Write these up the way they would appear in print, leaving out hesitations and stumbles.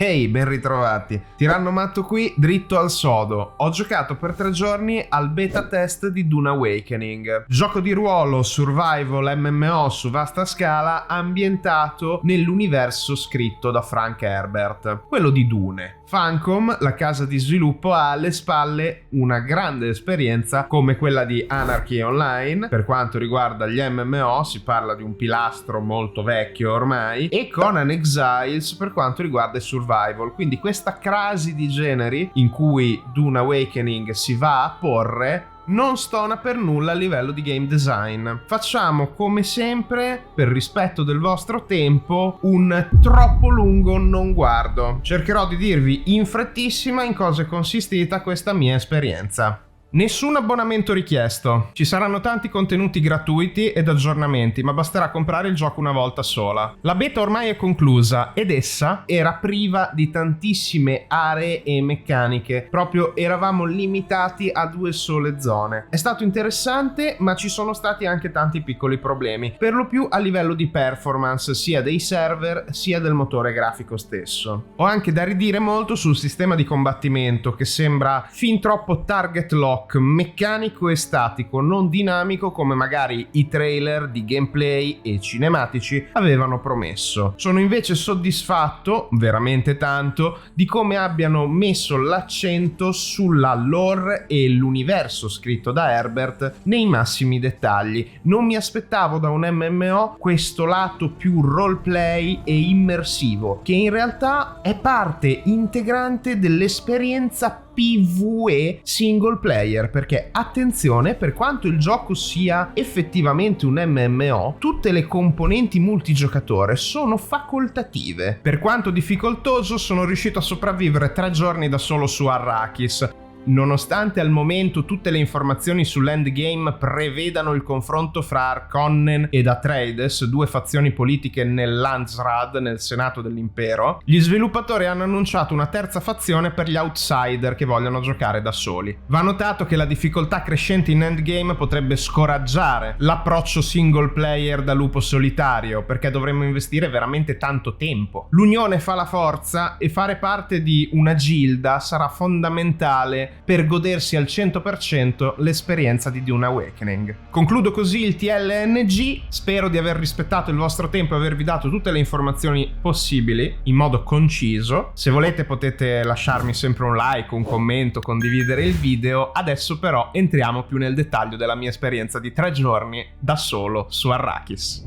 Ehi, ben ritrovati. Tiranno Matto qui, dritto al sodo. Ho giocato per 3 giorni al beta test di Dune Awakening. Gioco di ruolo, survival, MMO su vasta scala, ambientato nell'universo scritto da Frank Herbert, quello di Dune. Funcom, la casa di sviluppo, ha alle spalle una grande esperienza come quella di Anarchy Online. Per quanto riguarda gli MMO, si parla di un pilastro molto vecchio ormai, e Conan Exiles per quanto riguarda il survival. Quindi questa crasi di generi in cui Dune Awakening si va a porre non stona per nulla a livello di game design. Facciamo come sempre, per rispetto del vostro tempo, un troppo lungo non guardo. Cercherò di dirvi in frettissima in cosa è consistita questa mia esperienza. Nessun abbonamento richiesto. Ci saranno tanti contenuti gratuiti ed aggiornamenti, ma basterà comprare il gioco una volta sola. La beta ormai è conclusa ed essa era priva di tantissime aree e meccaniche. Proprio eravamo limitati a 2 sole zone. È stato interessante, ma ci sono stati anche tanti piccoli problemi, per lo più a livello di performance, sia dei server sia del motore grafico stesso. Ho anche da ridire molto sul sistema di combattimento, che sembra fin troppo target lock, meccanico e statico, non dinamico come magari i trailer di gameplay e cinematici avevano promesso. Sono invece soddisfatto, veramente tanto, di come abbiano messo l'accento sulla lore e l'universo scritto da Herbert nei massimi dettagli. Non mi aspettavo da un MMO questo lato più roleplay e immersivo, che in realtà è parte integrante dell'esperienza PvE single player, perché attenzione, per quanto il gioco sia effettivamente un MMO, tutte le componenti multigiocatore sono facoltative. Per quanto difficoltoso, sono riuscito a sopravvivere 3 giorni da solo su Arrakis. Nonostante al momento tutte le informazioni sull'endgame prevedano il confronto fra Harkonnen ed Atreides, 2 fazioni politiche nel Landsraad, nel Senato dell'Impero, gli sviluppatori hanno annunciato una terza fazione per gli outsider che vogliono giocare da soli. Va notato che la difficoltà crescente in endgame potrebbe scoraggiare l'approccio single player da lupo solitario, perché dovremmo investire veramente tanto tempo. L'unione fa la forza e fare parte di una gilda sarà fondamentale per godersi al 100% l'esperienza di Dune Awakening. Concludo così il TLNG, spero di aver rispettato il vostro tempo e avervi dato tutte le informazioni possibili in modo conciso. Se volete potete lasciarmi sempre un like, un commento, condividere il video. Adesso però entriamo più nel dettaglio della mia esperienza di 3 giorni da solo su Arrakis.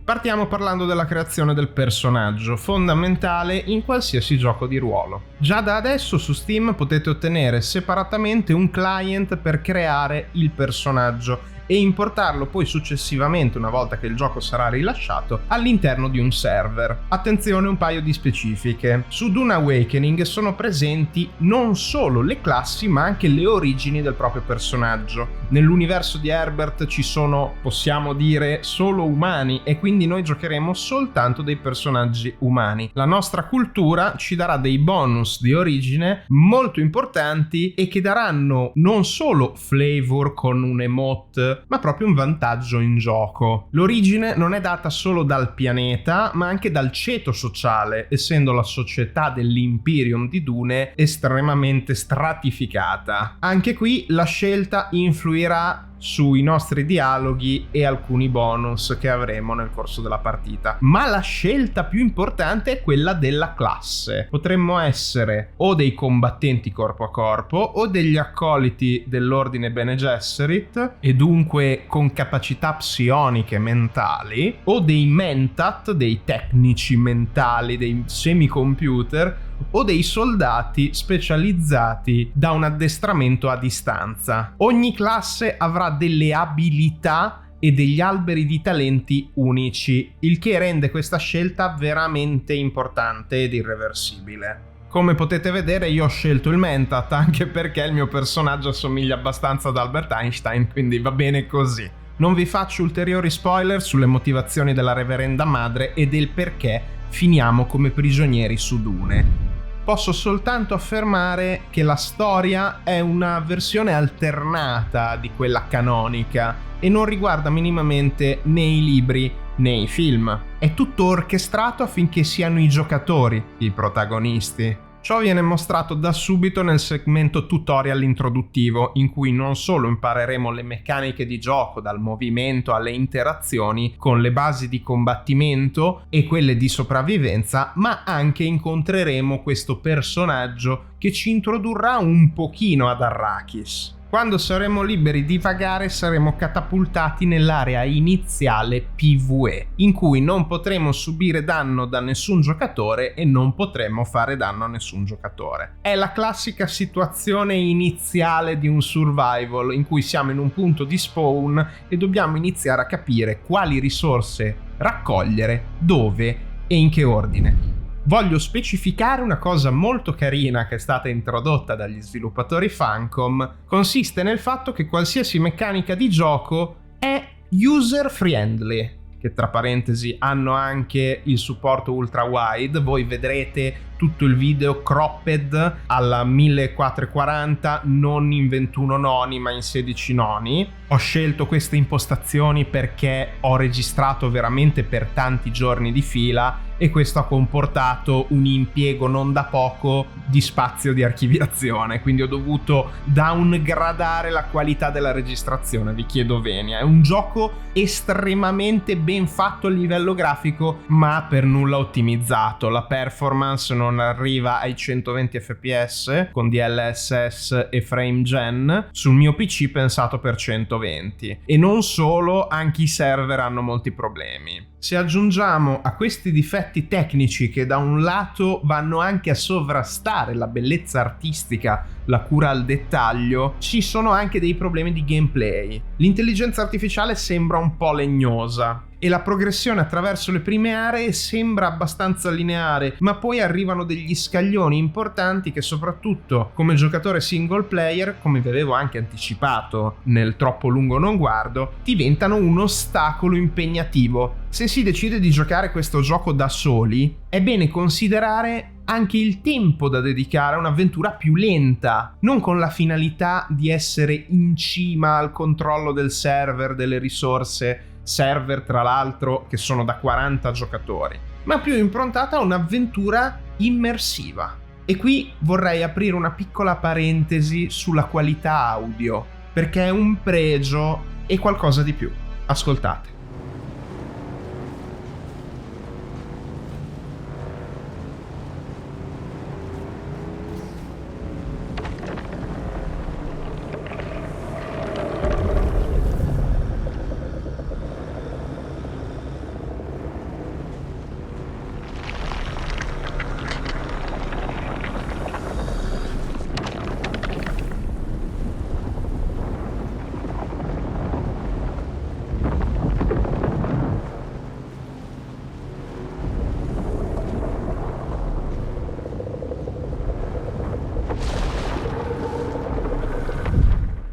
Partiamo parlando della creazione del personaggio, fondamentale in qualsiasi gioco di ruolo. Già da adesso su Steam potete ottenere separatamente un client per creare il personaggio e importarlo poi successivamente, una volta che il gioco sarà rilasciato, all'interno di un server. Attenzione, un paio di specifiche. Su Dune Awakening sono presenti non solo le classi ma anche le origini del proprio personaggio. Nell'universo di Herbert ci sono, possiamo dire, solo umani, e quindi noi giocheremo soltanto dei personaggi umani. La nostra cultura ci darà dei bonus di origine molto importanti e che daranno non solo flavor con un emote, ma proprio un vantaggio in gioco. L'origine non è data solo dal pianeta, ma anche dal ceto sociale, essendo la società dell'Imperium di Dune estremamente stratificata. Anche qui la scelta influirà sui nostri dialoghi e alcuni bonus che avremo nel corso della partita, ma la scelta più importante è quella della classe. Potremmo essere o dei combattenti corpo a corpo o degli accoliti dell'ordine Bene Gesserit e dunque con capacità psioniche mentali, o dei mentat, dei tecnici mentali, dei semicomputer, o dei soldati specializzati da un addestramento a distanza. Ogni classe avrà delle abilità e degli alberi di talenti unici, il che rende questa scelta veramente importante ed irreversibile. Come potete vedere, io ho scelto il mentat anche perché il mio personaggio assomiglia abbastanza ad Albert Einstein, quindi va bene così. Non vi faccio ulteriori spoiler sulle motivazioni della reverenda madre e del perché finiamo come prigionieri su Dune. Posso soltanto affermare che la storia è una versione alternata di quella canonica e non riguarda minimamente né i libri nei film. È tutto orchestrato affinché siano i giocatori i protagonisti. Ciò viene mostrato da subito nel segmento tutorial introduttivo, in cui non solo impareremo le meccaniche di gioco, dal movimento alle interazioni, con le basi di combattimento e quelle di sopravvivenza, ma anche incontreremo questo personaggio che ci introdurrà un pochino ad Arrakis. Quando saremo liberi di vagare saremo catapultati nell'area iniziale PvE, in cui non potremo subire danno da nessun giocatore e non potremo fare danno a nessun giocatore. È la classica situazione iniziale di un survival, in cui siamo in un punto di spawn e dobbiamo iniziare a capire quali risorse raccogliere, dove e in che ordine. Voglio specificare una cosa molto carina che è stata introdotta dagli sviluppatori Funcom. Consiste nel fatto che qualsiasi meccanica di gioco è user friendly, che tra parentesi hanno anche il supporto ultra wide. Voi vedrete tutto il video cropped alla 1440, non in 21 noni ma in 16 noni. Ho scelto queste impostazioni perché ho registrato veramente per tanti giorni di fila e questo ha comportato un impiego non da poco di spazio di archiviazione, quindi ho dovuto downgradare la qualità della registrazione, vi chiedo venia. È un gioco estremamente ben fatto a livello grafico, ma per nulla ottimizzato. La performance non arriva ai 120 fps con DLSS e frame gen sul mio PC pensato per 120, e non solo, anche i server hanno molti problemi. Se aggiungiamo a questi difetti tecnici, che da un lato vanno anche a sovrastare la bellezza artistica, la cura al dettaglio, ci sono anche dei problemi di gameplay. L'intelligenza artificiale sembra un po' legnosa e la progressione attraverso le prime aree sembra abbastanza lineare, ma poi arrivano degli scaglioni importanti che, soprattutto come giocatore single player, come vi avevo anche anticipato nel troppo lungo non guardo, diventano un ostacolo impegnativo. Se si decide di giocare questo gioco da soli, è bene considerare anche il tempo da dedicare a un'avventura più lenta, non con la finalità di essere in cima al controllo del server, delle risorse, server tra l'altro che sono da 40 giocatori, ma più improntata a un'avventura immersiva. E qui vorrei aprire una piccola parentesi sulla qualità audio, perché è un pregio e qualcosa di più. Ascoltate.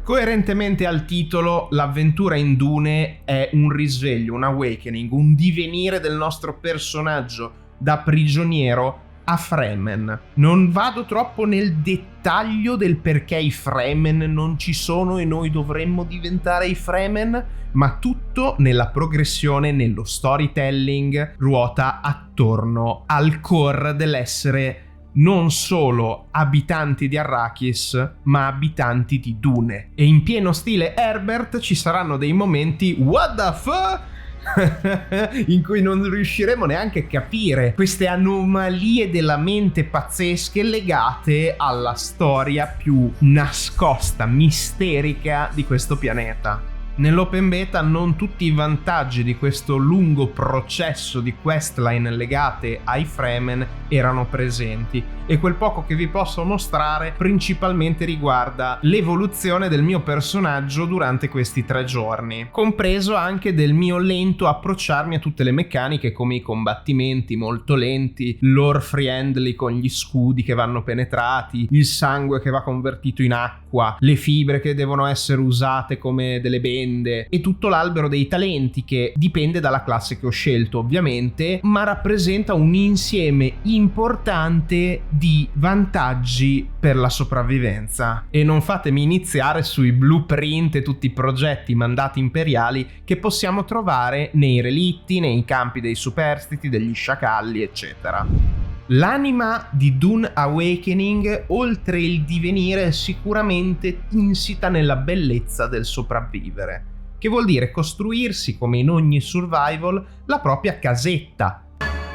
Coerentemente al titolo, l'avventura in Dune è un risveglio, un awakening, un divenire del nostro personaggio da prigioniero a Fremen. Non vado troppo nel dettaglio del perché i Fremen non ci sono e noi dovremmo diventare i Fremen, ma tutto nella progressione, nello storytelling, ruota attorno al core dell'essere non solo abitanti di Arrakis, ma abitanti di Dune. E in pieno stile Herbert ci saranno dei momenti what the fuck in cui non riusciremo neanche a capire queste anomalie della mente pazzesche legate alla storia più nascosta, misterica di questo pianeta. Nell'open beta non tutti i vantaggi di questo lungo processo di questline legate ai Fremen erano presenti, e quel poco che vi posso mostrare principalmente riguarda l'evoluzione del mio personaggio durante questi 3 giorni, compreso anche del mio lento approcciarmi a tutte le meccaniche, come i combattimenti molto lenti, lore friendly con gli scudi che vanno penetrati, il sangue che va convertito in acqua, le fibre che devono essere usate come delle bende aziende e tutto l'albero dei talenti, che dipende dalla classe che ho scelto ovviamente, ma rappresenta un insieme importante di vantaggi per la sopravvivenza. E non fatemi iniziare sui blueprint e tutti i progetti mandati imperiali che possiamo trovare nei relitti, nei campi dei superstiti, degli sciacalli, eccetera. L'anima di Dune Awakening, oltre il divenire, è sicuramente insita nella bellezza del sopravvivere, che vuol dire costruirsi, come in ogni survival, la propria casetta.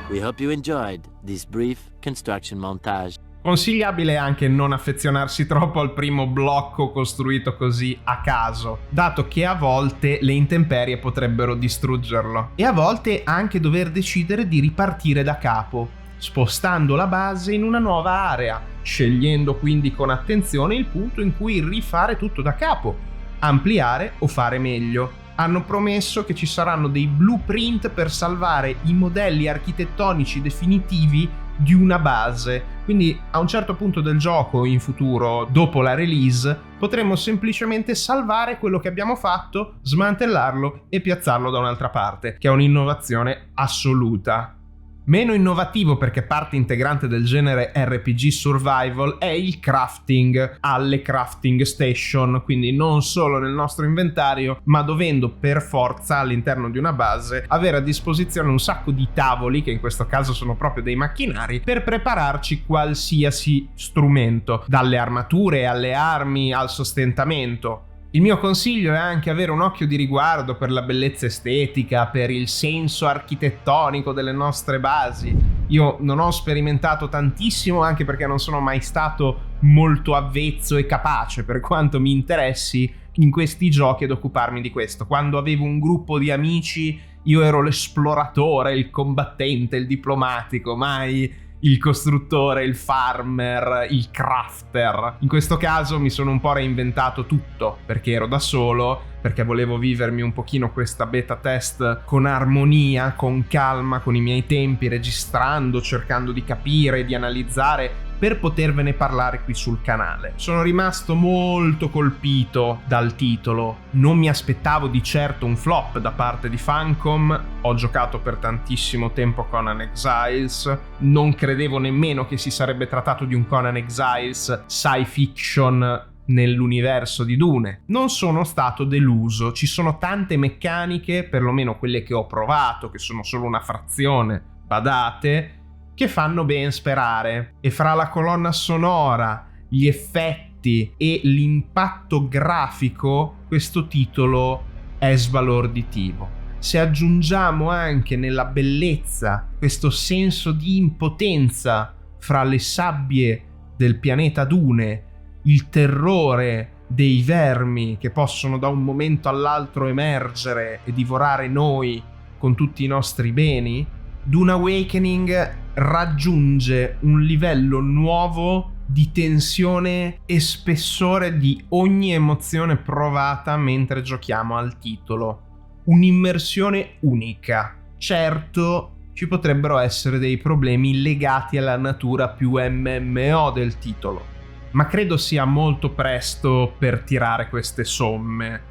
We hope you enjoyed this brief construction montage. Consigliabile anche non affezionarsi troppo al primo blocco costruito così a caso, dato che a volte le intemperie potrebbero distruggerlo, e a volte anche dover decidere di ripartire da capo, spostando la base in una nuova area, scegliendo quindi con attenzione il punto in cui rifare tutto da capo, ampliare o fare meglio. Hanno promesso che ci saranno dei blueprint per salvare i modelli architettonici definitivi di una base, quindi a un certo punto del gioco in futuro, dopo la release, potremo semplicemente salvare quello che abbiamo fatto, smantellarlo e piazzarlo da un'altra parte, che è un'innovazione assoluta. Meno innovativo, perché parte integrante del genere RPG survival, è il crafting alle crafting station, quindi non solo nel nostro inventario, ma dovendo per forza all'interno di una base avere a disposizione un sacco di tavoli, che in questo caso sono proprio dei macchinari, per prepararci qualsiasi strumento, dalle armature alle armi al sostentamento. Il mio consiglio è anche avere un occhio di riguardo per la bellezza estetica, per il senso architettonico delle nostre basi. Io non ho sperimentato tantissimo, anche perché non sono mai stato molto avvezzo e capace, per quanto mi interessi in questi giochi, ad occuparmi di questo. Quando avevo un gruppo di amici, io ero l'esploratore, il combattente, il diplomatico, mai il costruttore, il farmer, il crafter. In questo caso mi sono un po' reinventato tutto, perché ero da solo, perché volevo vivermi un pochino questa beta test con armonia, con calma, con i miei tempi, registrando, cercando di capire, di analizzare, per potervene parlare qui sul canale. Sono rimasto molto colpito dal titolo. Non mi aspettavo di certo un flop da parte di Funcom. Ho giocato per tantissimo tempo Conan Exiles. Non credevo nemmeno che si sarebbe trattato di un Conan Exiles sci fiction nell'universo di Dune. Non sono stato deluso. Ci sono tante meccaniche, perlomeno quelle che ho provato, che sono solo una frazione, badate, che fanno ben sperare. E fra la colonna sonora, gli effetti e l'impatto grafico, questo titolo è sbalorditivo. Se aggiungiamo anche nella bellezza questo senso di impotenza fra le sabbie del pianeta Dune, il terrore dei vermi che possono da un momento all'altro emergere e divorare noi con tutti i nostri beni, Dune Awakening raggiunge un livello nuovo di tensione e spessore di ogni emozione provata mentre giochiamo al titolo. Un'immersione unica. Certo, ci potrebbero essere dei problemi legati alla natura più MMO del titolo, ma credo sia molto presto per tirare queste somme.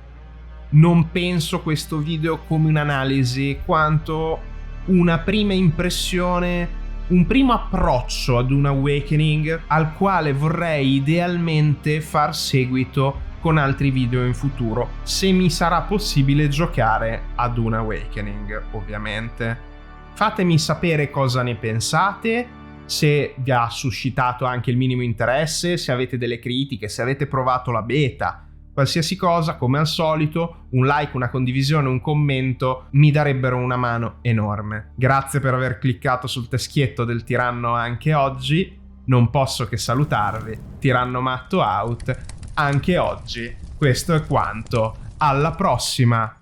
Non penso questo video come un'analisi, quanto una prima impressione, un primo approccio ad un Awakening al quale vorrei idealmente far seguito con altri video in futuro, se mi sarà possibile giocare ad un Awakening, ovviamente. Fatemi sapere cosa ne pensate, se vi ha suscitato anche il minimo interesse, se avete delle critiche, se avete provato la beta. Qualsiasi cosa, come al solito, un like, una condivisione, un commento mi darebbero una mano enorme. Grazie per aver cliccato sul teschietto del tiranno anche oggi. Non posso che salutarvi. Tiranno matto out anche oggi. Questo è quanto. Alla prossima!